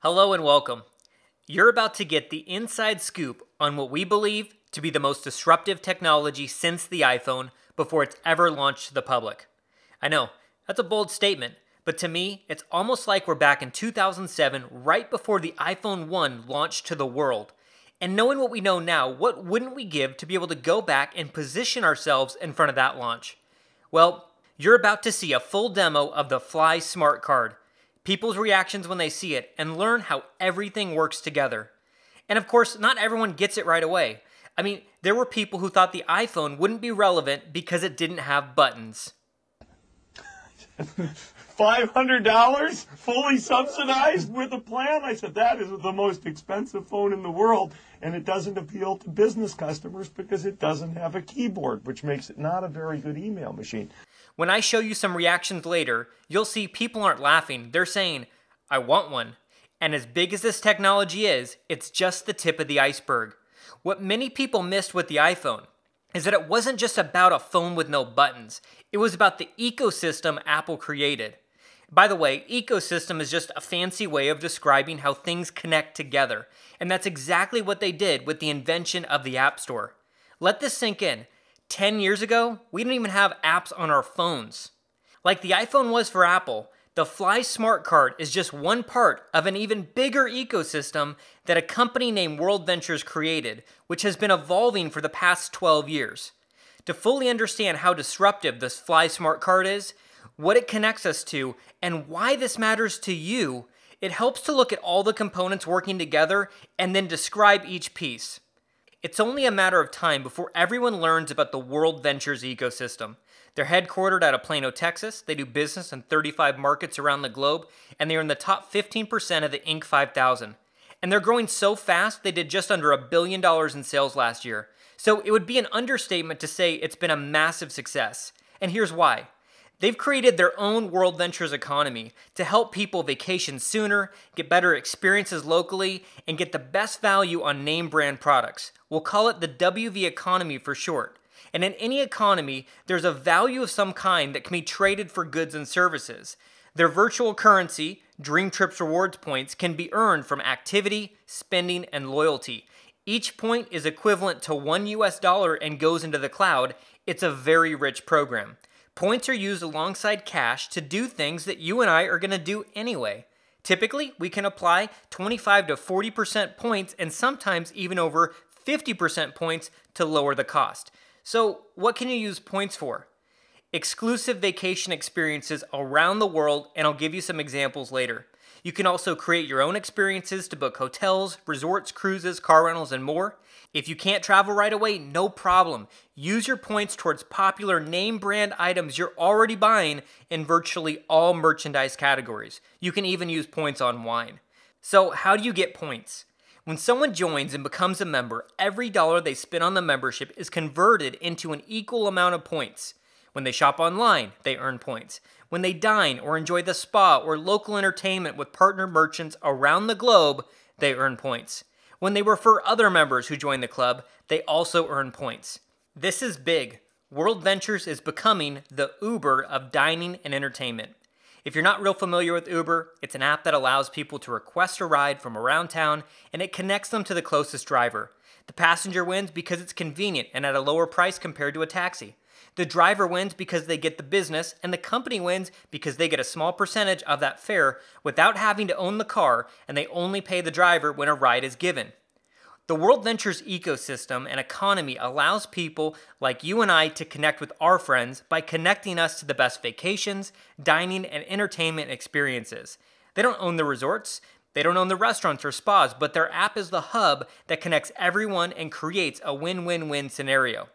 Hello and welcome. You're about to get the inside scoop on what we believe to be the most disruptive technology since the iPhone before it's ever launched to the public. I know, that's a bold statement, but to me, it's almost like we're back in 2007, right before the iPhone 1 launched to the world. And knowing what we know now, what wouldn't we give to be able to go back and position ourselves in front of that launch? Well, you're about to see a full demo of the Fly Smart Card, people's reactions when they see it, and learn how everything works together. And of course, not everyone gets it right away. I mean, there were people who thought the iPhone wouldn't be relevant because it didn't have buttons. $500 fully subsidized with a plan? I said, that is the most expensive phone in the world, and it doesn't appeal to business customers because it doesn't have a keyboard, which makes it not a very good email machine. When I show you some reactions later, you'll see people aren't laughing. They're saying, I want one. And as big as this technology is, it's just the tip of the iceberg. What many people missed with the iPhone is that it wasn't just about a phone with no buttons. It was about the ecosystem Apple created. By the way, ecosystem is just a fancy way of describing how things connect together. And that's exactly what they did with the invention of the App Store. Let this sink in. 10 years ago, we didn't even have apps on our phones. Like the iPhone was for Apple, the Fly Smart Card is just one part of an even bigger ecosystem that a company named World Ventures created, which has been evolving for the past 12 years. To fully understand how disruptive this Fly Smart Card is, what it connects us to, and why this matters to you, it helps to look at all the components working together and then describe each piece. It's only a matter of time before everyone learns about the World Ventures ecosystem. They're headquartered out of Plano, Texas. They do business in 35 markets around the globe, and they are in the top 15% of the Inc. 5000. And they're growing so fast, they did just under $1 billion in sales last year. So it would be an understatement to say it's been a massive success. And here's why. They've created their own World Ventures economy to help people vacation sooner, get better experiences locally, and get the best value on name brand products. We'll call it the WV economy for short. And in any economy, there's a value of some kind that can be traded for goods and services. Their virtual currency, Dream Trips Rewards points, can be earned from activity, spending, and loyalty. Each point is equivalent to $1 and goes into the cloud. It's a very rich program. Points are used alongside cash to do things that you and I are going to do anyway. Typically, we can apply 25 to 40% points and sometimes even over 50% points to lower the cost. So, what can you use points for? Exclusive vacation experiences around the world, and I'll give you some examples later. You can also create your own experiences to book hotels, resorts, cruises, car rentals, and more. If you can't travel right away, no problem. Use your points towards popular name brand items you're already buying in virtually all merchandise categories. You can even use points on wine. So how do you get points? When someone joins and becomes a member, every dollar they spend on the membership is converted into an equal amount of points. When they shop online, they earn points. When they dine or enjoy the spa or local entertainment with partner merchants around the globe, they earn points. When they refer other members who join the club, they also earn points. This is big. World Ventures is becoming the Uber of dining and entertainment. If you're not real familiar with Uber, it's an app that allows people to request a ride from around town, and it connects them to the closest driver. The passenger wins because it's convenient and at a lower price compared to a taxi. The driver wins because they get the business, and the company wins because they get a small percentage of that fare without having to own the car, and they only pay the driver when a ride is given. The World Ventures ecosystem and economy allows people like you and I to connect with our friends by connecting us to the best vacations, dining, and entertainment experiences. They don't own the resorts, they don't own the restaurants or spas, but their app is the hub that connects everyone and creates a win-win-win scenario.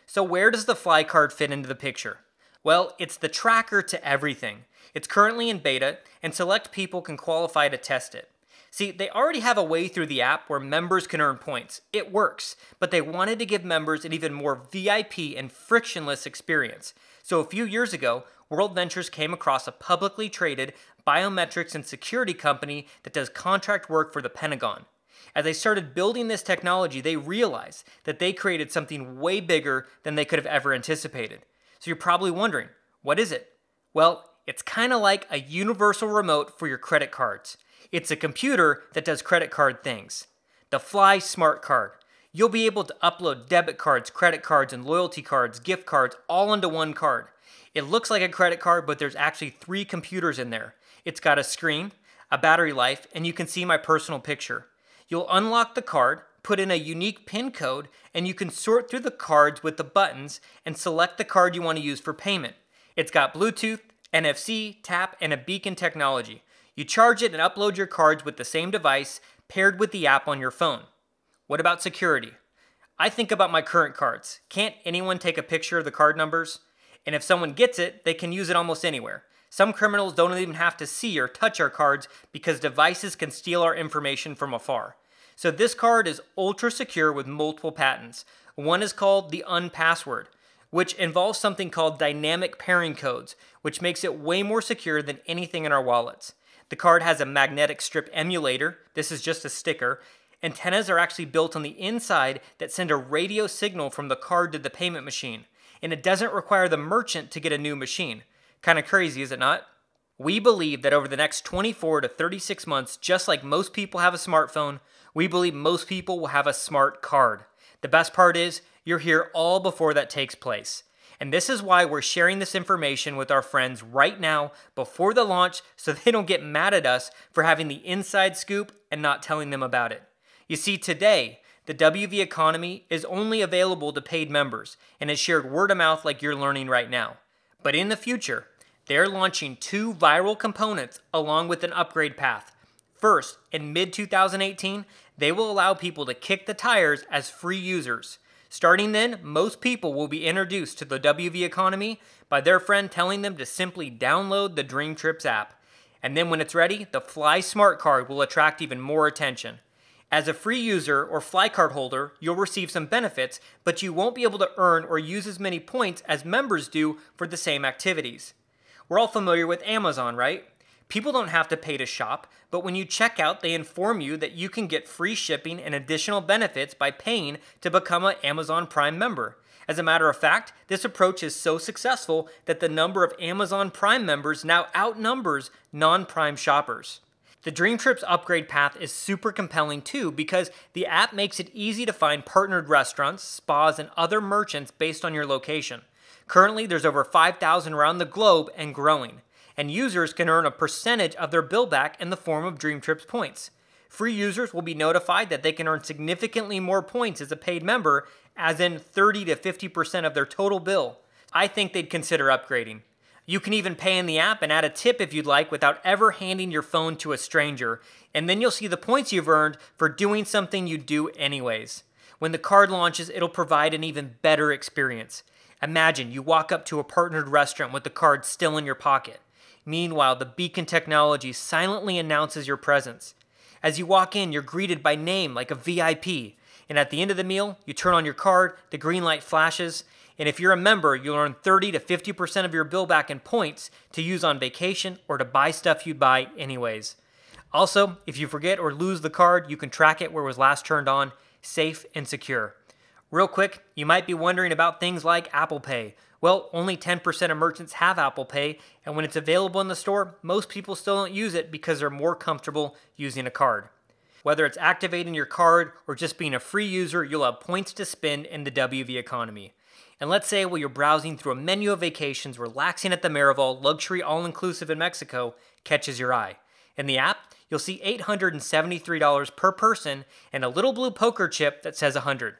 So where does the Fly Card fit into the picture? Well, it's the tracker to everything. It's currently in beta, and select people can qualify to test it. See, they already have a way through the app where members can earn points. It works, but they wanted to give members an even more VIP and frictionless experience. So a few years ago, World Ventures came across a publicly traded biometrics and security company that does contract work for the Pentagon. As they started building this technology, they realized that they created something way bigger than they could have ever anticipated. So you're probably wondering, what is it? Well, it's kind of like a universal remote for your credit cards. It's a computer that does credit card things. The Fly Smart Card. You'll be able to upload debit cards, credit cards, and loyalty cards, gift cards, all onto one card. It looks like a credit card, but there's actually 3 computers in there. It's got a screen, a battery life, and you can see my personal picture. You'll unlock the card, put in a unique PIN code, and you can sort through the cards with the buttons and select the card you want to use for payment. It's got Bluetooth, NFC, tap, and a beacon technology. You charge it and upload your cards with the same device paired with the app on your phone. What about security? I think about my current cards. Can't anyone take a picture of the card numbers? And if someone gets it, they can use it almost anywhere. Some criminals don't even have to see or touch our cards because devices can steal our information from afar. So this card is ultra secure with multiple patents. One is called the Unpassword, which involves something called dynamic pairing codes, which makes it way more secure than anything in our wallets. The card has a magnetic strip emulator. This is just a sticker. Antennas are actually built on the inside that send a radio signal from the card to the payment machine. And it doesn't require the merchant to get a new machine. Kind of crazy, is it not? We believe that over the next 24 to 36 months, just like most people have a smartphone, we believe most people will have a smart card. The best part is, you're here all before that takes place. And this is why we're sharing this information with our friends right now before the launch so they don't get mad at us for having the inside scoop and not telling them about it. You see, today, the WV Economy is only available to paid members and is shared word of mouth like you're learning right now. But in the future, they're launching 2 viral components along with an upgrade path. First, in mid-2018, they will allow people to kick the tires as free users. Starting then, most people will be introduced to the WV Economy by their friend telling them to simply download the Dream Trips app. And then when it's ready, the Fly Smart Card will attract even more attention. As a free user or Fly Card holder, you'll receive some benefits, but you won't be able to earn or use as many points as members do for the same activities. We're all familiar with Amazon, right? People don't have to pay to shop, but when you check out, they inform you that you can get free shipping and additional benefits by paying to become an Amazon Prime member. As a matter of fact, this approach is so successful that the number of Amazon Prime members now outnumbers non-Prime shoppers. The Dream Trips upgrade path is super compelling too because the app makes it easy to find partnered restaurants, spas, and other merchants based on your location. Currently, there's over 5,000 around the globe and growing. And users can earn a percentage of their bill back in the form of Dream Trips points. Free users will be notified that they can earn significantly more points as a paid member, as in 30 to 50% of their total bill. I think they'd consider upgrading. You can even pay in the app and add a tip if you'd like without ever handing your phone to a stranger, and then you'll see the points you've earned for doing something you do anyways. When the card launches, it'll provide an even better experience. Imagine you walk up to a partnered restaurant with the card still in your pocket. Meanwhile, the beacon technology silently announces your presence. As you walk in, you're greeted by name like a VIP. And at the end of the meal, you turn on your card, the green light flashes, and if you're a member, you'll earn 30 to 50% of your bill back in points to use on vacation or to buy stuff you'd buy anyways. Also, if you forget or lose the card, you can track it where it was last turned on, safe and secure. Real quick, you might be wondering about things like Apple Pay. Well, only 10% of merchants have Apple Pay, and when it's available in the store, most people still don't use it because they're more comfortable using a card. Whether it's activating your card or just being a free user, you'll have points to spend in the WV Economy. And let's say while you're browsing through a menu of vacations, relaxing at the Miraval, luxury all-inclusive in Mexico, catches your eye. In the app, you'll see $873 per person and a little blue poker chip that says 100.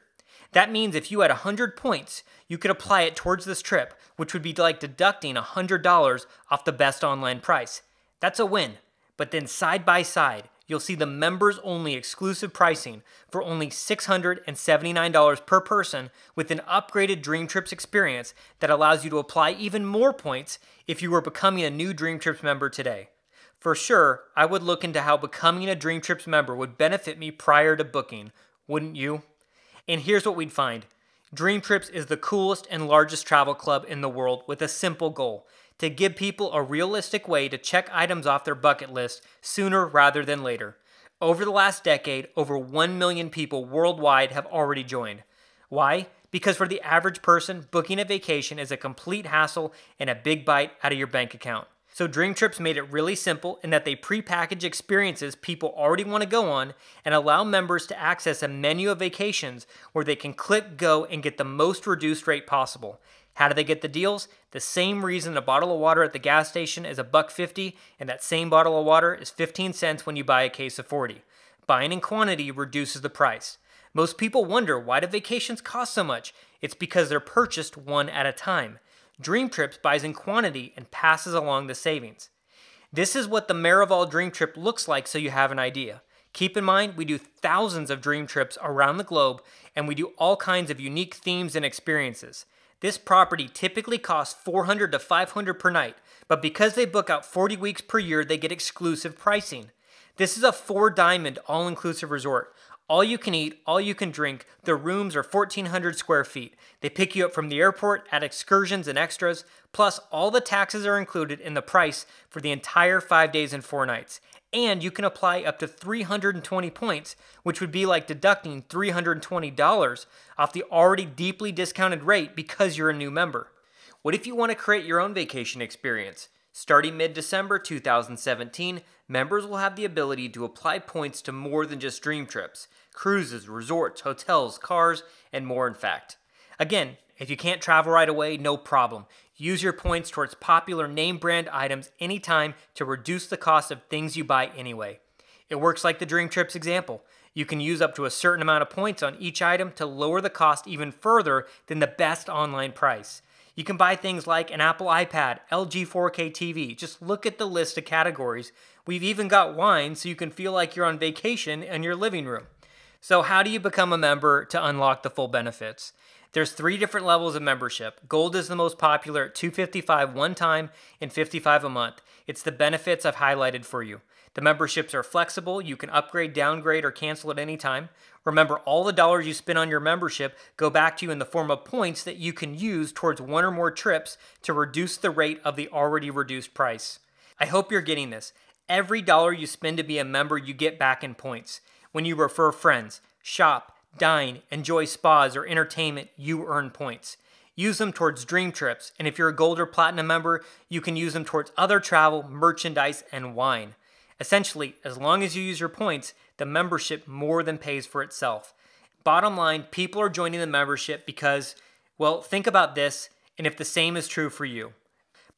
That means if you had 100 points, you could apply it towards this trip, which would be like deducting $100 off the best online price. That's a win. But then side by side, you'll see the members-only exclusive pricing for only $679 per person with an upgraded Dream Trips experience that allows you to apply even more points if you were becoming a new Dream Trips member today. For sure, I would look into how becoming a Dream Trips member would benefit me prior to booking, wouldn't you? And here's what we'd find. Dream Trips is the coolest and largest travel club in the world with a simple goal: to give people a realistic way to check items off their bucket list sooner rather than later. Over the last decade, over 1 million people worldwide have already joined. Why? Because for the average person, booking a vacation is a complete hassle and a big bite out of your bank account. So Dream Trips made it really simple in that they prepackage experiences people already want to go on and allow members to access a menu of vacations where they can click go and get the most reduced rate possible. How do they get the deals? The same reason a bottle of water at the gas station is $1.50 and that same bottle of water is 15 cents when you buy a case of 40. Buying in quantity reduces the price. Most people wonder, why do vacations cost so much? It's because they're purchased one at a time. Dream Trips buys in quantity and passes along the savings. This is what the Marival Dream Trip looks like, so you have an idea. Keep in mind, we do thousands of Dream Trips around the globe, and we do all kinds of unique themes and experiences. This property typically costs $400 to $500 per night, but because they book out 40 weeks per year, they get exclusive pricing. This is a 4-diamond all-inclusive resort. All you can eat, all you can drink. The rooms are 1,400 square feet. They pick you up from the airport, add excursions and extras, plus all the taxes are included in the price for the entire 5 days and 4 nights. And you can apply up to 320 points, which would be like deducting $320 off the already deeply discounted rate because you're a new member. What if you want to create your own vacation experience? Starting mid-December 2017, members will have the ability to apply points to more than just Dream Trips, cruises, resorts, hotels, cars, and more in fact. Again, if you can't travel right away, no problem. Use your points towards popular name brand items anytime to reduce the cost of things you buy anyway. It works like the Dream Trips example. You can use up to a certain amount of points on each item to lower the cost even further than the best online price. You can buy things like an Apple iPad, LG 4K TV. Just look at the list of categories. We've even got wine so you can feel like you're on vacation in your living room. So how do you become a member to unlock the full benefits? There's 3 different levels of membership. Gold is the most popular at $255 one time and $55 a month. It's the benefits I've highlighted for you. The memberships are flexible. You can upgrade, downgrade, or cancel at any time. Remember, all the dollars you spend on your membership go back to you in the form of points that you can use towards 1 or more trips to reduce the rate of the already reduced price. I hope you're getting this. Every dollar you spend to be a member, you get back in points. When you refer friends, shop, dine, enjoy spas, or entertainment, you earn points. Use them towards Dream Trips, and if you're a Gold or Platinum member, you can use them towards other travel, merchandise, and wine. Essentially, as long as you use your points, the membership more than pays for itself. Bottom line, people are joining the membership because, well, think about this, and if the same is true for you.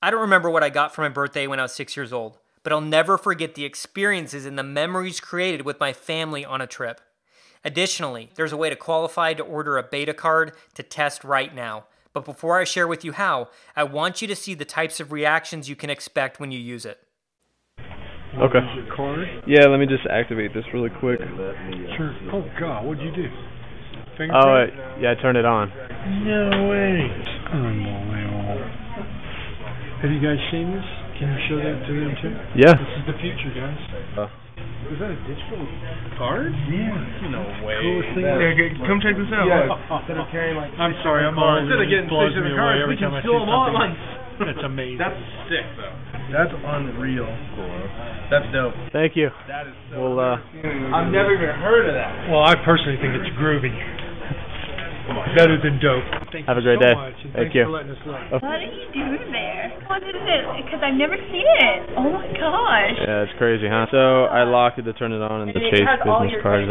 I don't remember what I got for my birthday when I was 6 years old, but I'll never forget the experiences and the memories created with my family on a trip. Additionally, there's a way to qualify to order a beta card to test right now. But before I share with you how, I want you to see the types of reactions you can expect when you use it. Okay. Yeah, let me just activate this really quick. Sure. Oh God, what'd you do? Fingerprint? Yeah, turn it on. No way. Unbelievable. Have you guys seen this? Can you show that to them too? Yeah. This is the future, guys. Is that a digital card? Yeah. No way. Coolest thing. Yeah, come check this out. Yeah. Instead of carrying like I'm sorry, I'm all instead of getting stationary cards, we can steal them all at once. That's amazing. That's sick, though. That's unreal. Cool. That's dope. Thank you. That is so I've never even heard of that. Well, I personally think it's groovy. Better than dope. Thank Have you a great so day. much, and Thank thanks you. for letting us know. What are you doing there? What is it? Because I've never seen it. Oh my gosh. Yeah, it's crazy, huh? So I locked it to turn it on and the Chase business cards.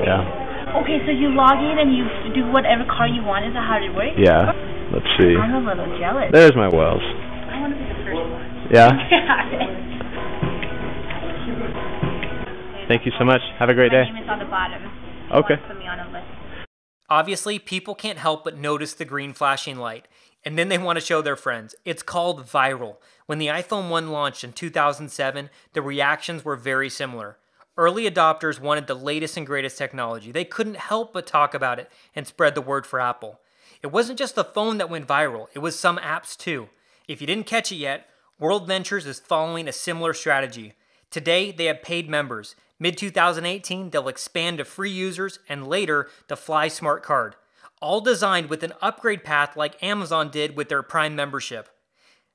Yeah. Okay, so you log in and you do whatever car you want. Is that how it works? Yeah. Let's see. I'm a little jealous. There's my Wells. I want to be the first one. Yeah? Thank you so much. Have a great day. My name is on the bottom. Okay. Put me on a list. Obviously, people can't help but notice the green flashing light, and then they want to show their friends. It's called viral. When the iPhone 1 launched in 2007, the reactions were very similar. Early adopters wanted the latest and greatest technology. They couldn't help but talk about it and spread the word for Apple. It wasn't just the phone that went viral, it was some apps too. If you didn't catch it yet, World Ventures is following a similar strategy. Today, they have paid members. Mid-2018, they'll expand to free users, and later, the Fly Smart Card. All designed with an upgrade path like Amazon did with their Prime membership.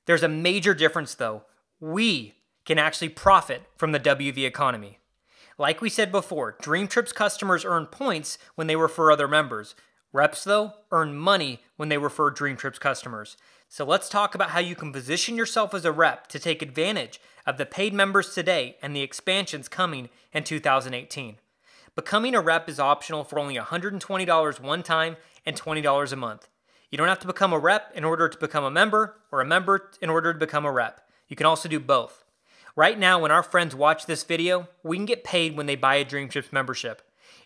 There's a major difference though. We can actually profit from the WV economy. Like we said before, Dream Trips customers earn points when they refer other members. Reps, though, earn money when they refer Dream Trips customers. So let's talk about how you can position yourself as a rep to take advantage of the paid members today and the expansions coming in 2018. Becoming a rep is optional for only $120 one time and $20 a month. You don't have to become a rep in order to become a member, or a member in order to become a rep. You can also do both. Right now, when our friends watch this video, we can get paid when they buy a Dream Trips membership.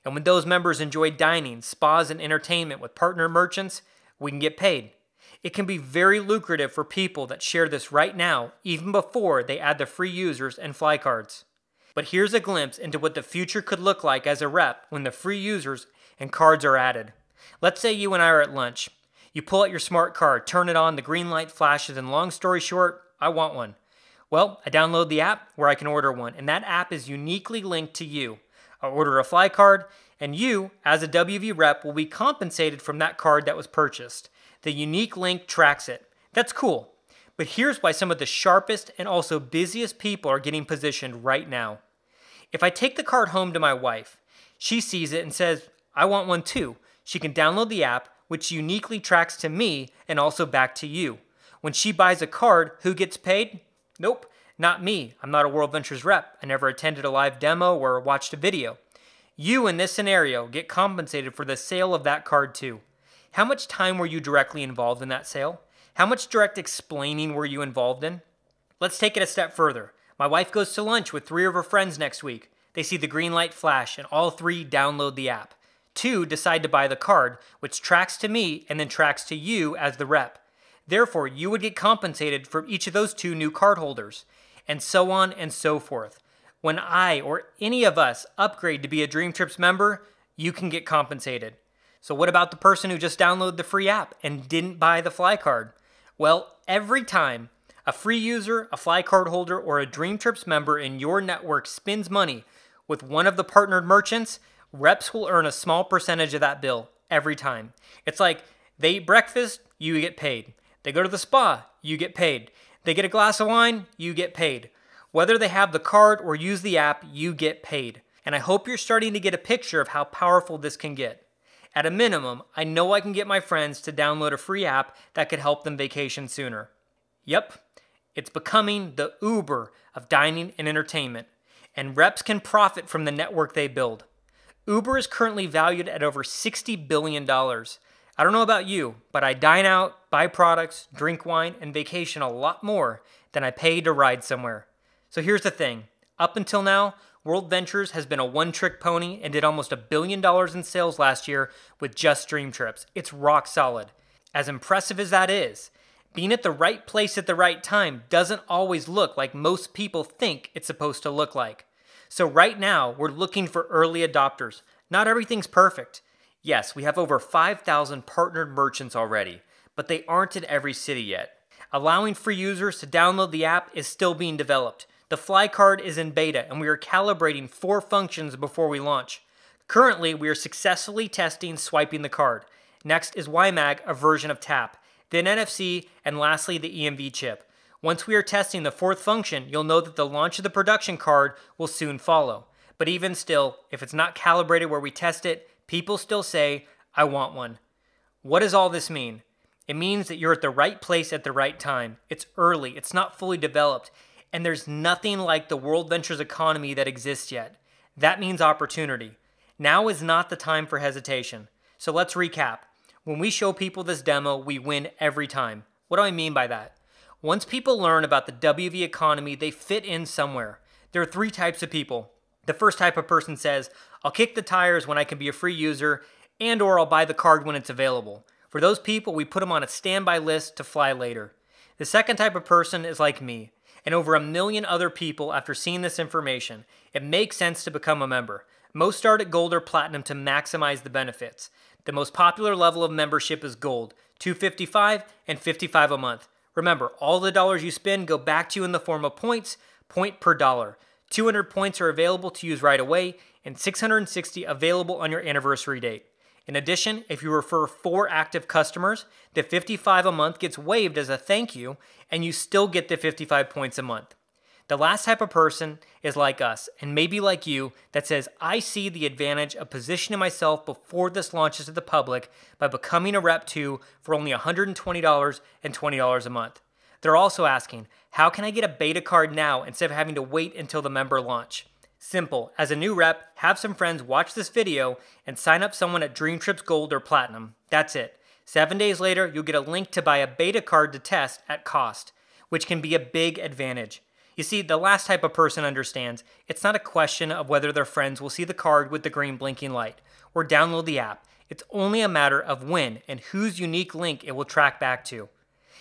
And when those members enjoy dining, spas, and entertainment with partner merchants, we can get paid. It can be very lucrative for people that share this right now, even before they add the free users and fly cards. But here's a glimpse into what the future could look like as a rep when the free users and cards are added. Let's say you and I are at lunch. You pull out your smart card, turn it on, the green light flashes, and long story short, I want one. Well, I download the app where I can order one, and that app is uniquely linked to you. I order a fly card, and you, as a WV rep, will be compensated from that card that was purchased. The unique link tracks it. That's cool. But here's why some of the sharpest and also busiest people are getting positioned right now. If I take the card home to my wife, she sees it and says, I want one too. She can download the app, which uniquely tracks to me and also back to you. When she buys a card, who gets paid? Nope, not me. I'm not a World Ventures rep. I never attended a live demo or watched a video. You, in this scenario, get compensated for the sale of that card too. How much time were you directly involved in that sale? How much direct explaining were you involved in? Let's take it a step further. My wife goes to lunch with 3 of her friends next week. They see the green light flash and all 3 download the app. 2 decide to buy the card, which tracks to me and then tracks to you as the rep. Therefore, you would get compensated for each of those 2 new card holders, and so on and so forth. When I or any of us upgrade to be a Dream Trips member, you can get compensated. So what about the person who just downloaded the free app and didn't buy the fly card? Well, every time a free user, a fly card holder, or a Dream Trips member in your network spends money with one of the partnered merchants, reps will earn a small percentage of that bill every time. It's like they eat breakfast, you get paid. They go to the spa, you get paid. They get a glass of wine, you get paid. Whether they have the card or use the app, you get paid. And I hope you're starting to get a picture of how powerful this can get. At a minimum, I know I can get my friends to download a free app that could help them vacation sooner. Yep, it's becoming the Uber of dining and entertainment, and reps can profit from the network they build. Uber is currently valued at over $60 billion. I don't know about you, but I dine out, buy products, drink wine, and vacation a lot more than I pay to ride somewhere. So here's the thing. Up until now, World Ventures has been a one-trick pony and did almost $1 billion in sales last year with just Dream Trips. It's rock solid. As impressive as that is, being at the right place at the right time doesn't always look like most people think it's supposed to look like. So right now, we're looking for early adopters. Not everything's perfect. Yes, we have over 5,000 partnered merchants already, but they aren't in every city yet. Allowing free users to download the app is still being developed. The fly card is in beta, and we are calibrating 4 functions before we launch. Currently, we are successfully testing swiping the card. Next is WiMAG, a version of Tap, then NFC, and lastly the EMV chip. Once we are testing the 4th function, you'll know that the launch of the production card will soon follow. But even still, if it's not calibrated where we test it, people still say, I want one. What does all this mean? It means that you're at the right place at the right time. It's early, it's not fully developed, and there's nothing like the World Ventures economy that exists yet. That means opportunity. Now is not the time for hesitation. So let's recap. When we show people this demo, we win every time. What do I mean by that? Once people learn about the WV economy, they fit in somewhere. There are 3 types of people. The first type of person says, I'll kick the tires when I can be a free user, and or I'll buy the card when it's available. For those people, we put them on a standby list to fly later. The second type of person is like me, and over 1 million other people after seeing this information. It makes sense to become a member. Most start at Gold or Platinum to maximize the benefits. The most popular level of membership is Gold, $255 and $55 a month. Remember, all the dollars you spend go back to you in the form of points, point per dollar. 200 points are available to use right away, and 660 available on your anniversary date. In addition, if you refer 4 active customers, the $55 a month gets waived as a thank you, and you still get the 55 points a month. The last type of person is like us, and maybe like you, that says, I see the advantage of positioning myself before this launches to the public by becoming a Rep 2 for only $120 and $20 a month. They're also asking, how can I get a beta card now instead of having to wait until the member launch? Simple. As a new rep, have some friends watch this video and sign up someone at Dream Trips Gold or Platinum. That's it. 7 days later, you'll get a link to buy a beta card to test at cost, which can be a big advantage. You see, the last type of person understands it's not a question of whether their friends will see the card with the green blinking light or download the app. It's only a matter of when and whose unique link it will track back to.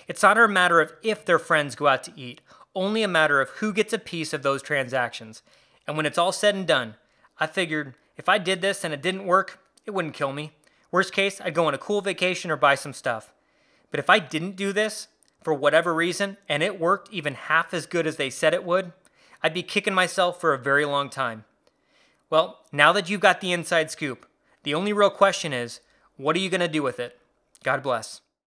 It's not a matter of if their friends go out to eat, only a matter of who gets a piece of those transactions. And when it's all said and done, I figured if I did this and it didn't work, it wouldn't kill me. Worst case, I'd go on a cool vacation or buy some stuff. But if I didn't do this, for whatever reason, and it worked even half as good as they said it would, I'd be kicking myself for a very long time. Well, now that you've got the inside scoop, the only real question is, what are you going to do with it? God bless.